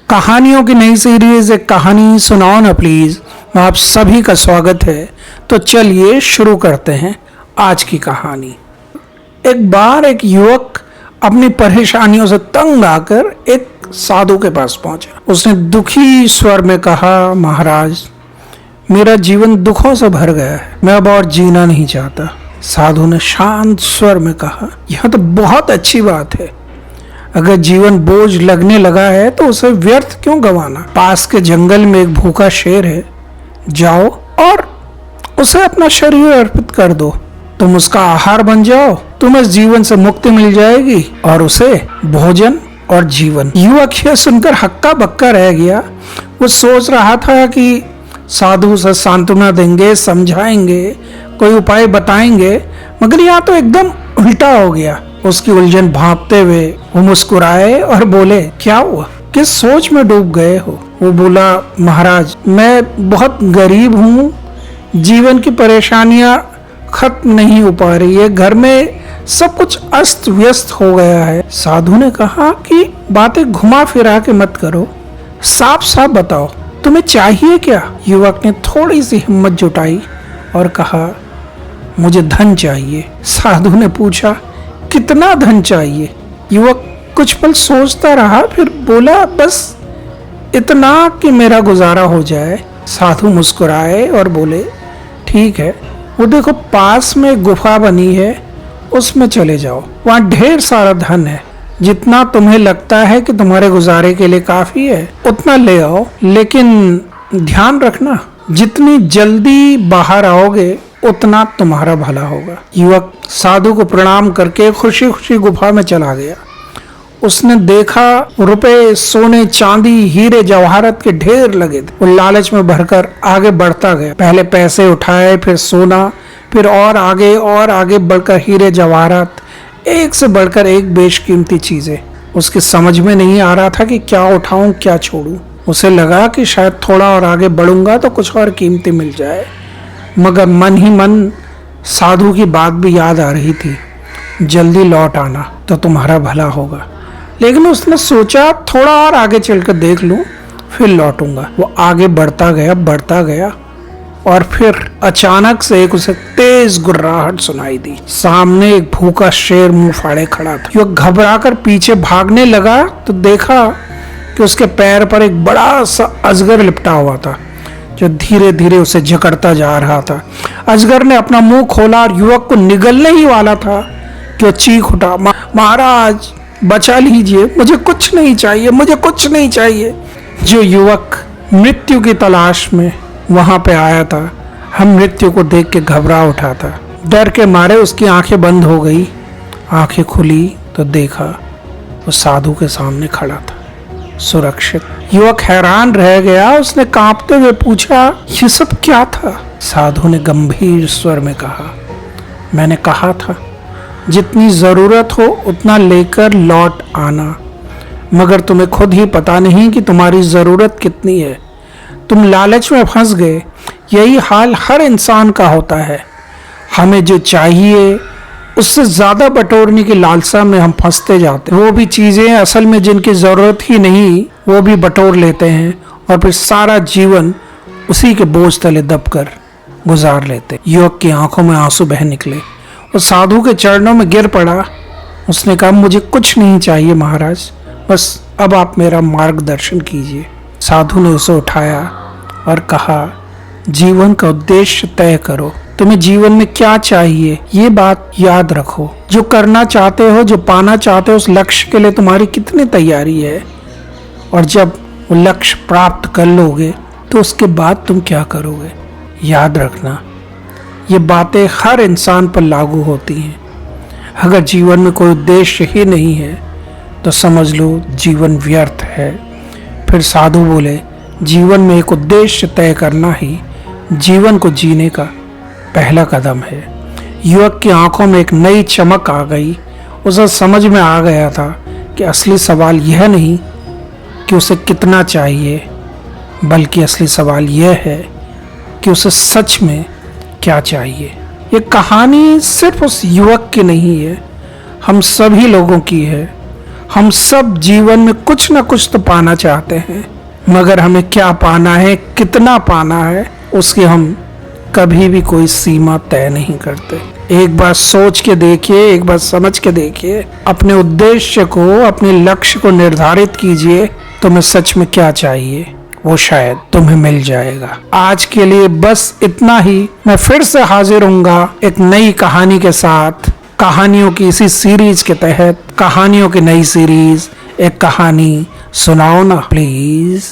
कहानियों की नई सीरीज एक कहानी सुनाओ ना प्लीज में आप सभी का स्वागत है। तो चलिए शुरू करते हैं आज की कहानी। एक बार एक युवक अपनी परेशानियों से तंग आकर एक साधु के पास पहुंचा। उसने दुखी स्वर में कहा, महाराज मेरा जीवन दुखों से भर गया है, मैं अब और जीना नहीं चाहता। साधु ने शांत स्वर में कहा, यह तो बहुत अच्छी बात है। अगर जीवन बोझ लगने लगा है तो उसे व्यर्थ क्यों गंवाना। पास के जंगल में एक भूखा शेर है, जाओ और उसे अपना शरीर अर्पित कर दो। तुम उसका आहार बन जाओ, तुम्हें इस जीवन से मुक्ति मिल जाएगी और उसे भोजन और जीवन। युवक यह सुनकर हक्का बक्का रह गया। वो सोच रहा था कि साधु से सांत्वना देंगे, समझाएंगे, कोई उपाय बताएंगे, मगर यहाँ तो एकदम उल्टा हो गया। उसकी उलझन भांपते हुए वो मुस्कुराए और बोले, क्या हुआ, किस सोच में डूब गए हो। वो बोला, महाराज मैं बहुत गरीब हूँ, जीवन की परेशानियां खत्म नहीं हो पा रही है, घर में सब कुछ अस्त व्यस्त हो गया है। साधु ने कहा कि बातें घुमा फिरा के मत करो, साफ साफ बताओ तुम्हें चाहिए क्या। युवक ने थोड़ी सी हिम्मत जुटाई और कहा, मुझे धन चाहिए। साधु ने पूछा, कितना धन चाहिए। युवक कुछ पल सोचता रहा, फिर बोला, बस इतना कि मेरा गुजारा हो जाए। साधु मुस्कुराए और बोले, ठीक है, वो देखो पास में गुफा बनी है, उसमें चले जाओ, वहां ढेर सारा धन है, जितना तुम्हें लगता है कि तुम्हारे गुजारे के लिए काफी है उतना ले आओ, लेकिन ध्यान रखना जितनी जल्दी बाहर आओगे उतना तुम्हारा भला होगा। युवक साधु को प्रणाम करके खुशी खुशी गुफा में चला गया। उसने देखा रुपए, सोने, चांदी, हीरे जवाहरात के ढेर लगे थे। वो लालच में भरकर आगे बढ़ता गया। पहले पैसे उठाए, फिर सोना, फिर और आगे बढ़कर हीरे जवाहरात, एक से बढ़कर एक बेशकीमती चीजें। उसकी समझ में नहीं आ रहा था कि क्या उठाऊं क्या छोड़ूं। उसे लगा कि शायद थोड़ा और आगे बढ़ूंगा तो कुछ और कीमती मिल जाए, मगर मन ही मन साधु की बात भी याद आ रही थी, जल्दी लौट आना तो तुम्हारा भला होगा। लेकिन उसने सोचा थोड़ा और आगे चलकर देख लूं, फिर लौटूंगा। वो आगे बढ़ता गया और फिर अचानक से एक उसे तेज गुर्राहट सुनाई दी। सामने एक भूखा शेर मुंह फाड़े खड़ा था। वो घबराकर पीछे भागने लगा तो देखा कि उसके पैर पर एक बड़ा सा अजगर लिपटा हुआ था, जो धीरे धीरे उसे जकड़ता जा रहा था। अजगर ने अपना मुंह खोला और युवक को निगलने ही वाला था कि वो चीख उठा, महाराज बचा लीजिए, मुझे कुछ नहीं चाहिए, मुझे कुछ नहीं चाहिए। जो युवक मृत्यु की तलाश में वहां पे आया था, हम मृत्यु को देख के घबरा उठा था। डर के मारे उसकी आंखें बंद हो गई। आंखें खुली तो देखा वो साधु के सामने खड़ा था, सुरक्षित। युवक हैरान रह गया। उसने कांपते हुए पूछा, ये सब क्या था। साधु ने गंभीर स्वर में कहा, मैंने कहा था जितनी जरूरत हो उतना लेकर लौट आना, मगर तुम्हें खुद ही पता नहीं कि तुम्हारी जरूरत कितनी है। तुम लालच में फंस गए। यही हाल हर इंसान का होता है। हमें जो चाहिए उससे ज्यादा बटोरने की लालसा में हम फंसते जाते हैं। वो भी चीजें असल में जिनकी जरूरत ही नहीं, वो भी बटोर लेते हैं और फिर सारा जीवन उसी के बोझ तले दबकर गुजार लेते। युवक की आंखों में आंसू बह निकले। वो साधु के चरणों में गिर पड़ा। उसने कहा, मुझे कुछ नहीं चाहिए महाराज, बस अब आप मेरा मार्गदर्शन कीजिए। साधु ने उसे उठाया और कहा, जीवन का उद्देश्य तय करो। तुम्हें जीवन में क्या चाहिए ये बात याद रखो। जो करना चाहते हो, जो पाना चाहते हो, उस लक्ष्य के लिए तुम्हारी कितनी तैयारी है, और जब वो लक्ष्य प्राप्त कर लोगे तो उसके बाद तुम क्या करोगे। याद रखना, ये बातें हर इंसान पर लागू होती हैं। अगर जीवन में कोई उद्देश्य ही नहीं है तो समझ लो जीवन व्यर्थ है। फिर साधु बोले, जीवन में एक उद्देश्य तय करना ही जीवन को जीने का पहला कदम है। युवक की आंखों में एक नई चमक आ गई। उसे समझ में आ गया था कि असली सवाल यह नहीं कि उसे कितना चाहिए, बल्कि असली सवाल यह है कि उसे सच में क्या चाहिए। ये कहानी सिर्फ उस युवक की नहीं है, हम सभी लोगों की है। हम सब जीवन में कुछ ना कुछ तो पाना चाहते हैं, मगर हमें क्या पाना है, कितना पाना है, उसकी हम कभी भी कोई सीमा तय नहीं करते। एक बार सोच के देखिए, एक बार समझ के देखिए, अपने उद्देश्य को, अपने लक्ष्य को निर्धारित कीजिए। तुम्हें सच में क्या चाहिए वो शायद तुम्हें मिल जाएगा। आज के लिए बस इतना ही। मैं फिर से हाजिर होऊंगा एक नई कहानी के साथ। कहानियों की इसी सीरीज के तहत, कहानियों की नई सीरीज, एक कहानी सुनाओ ना प्लीज।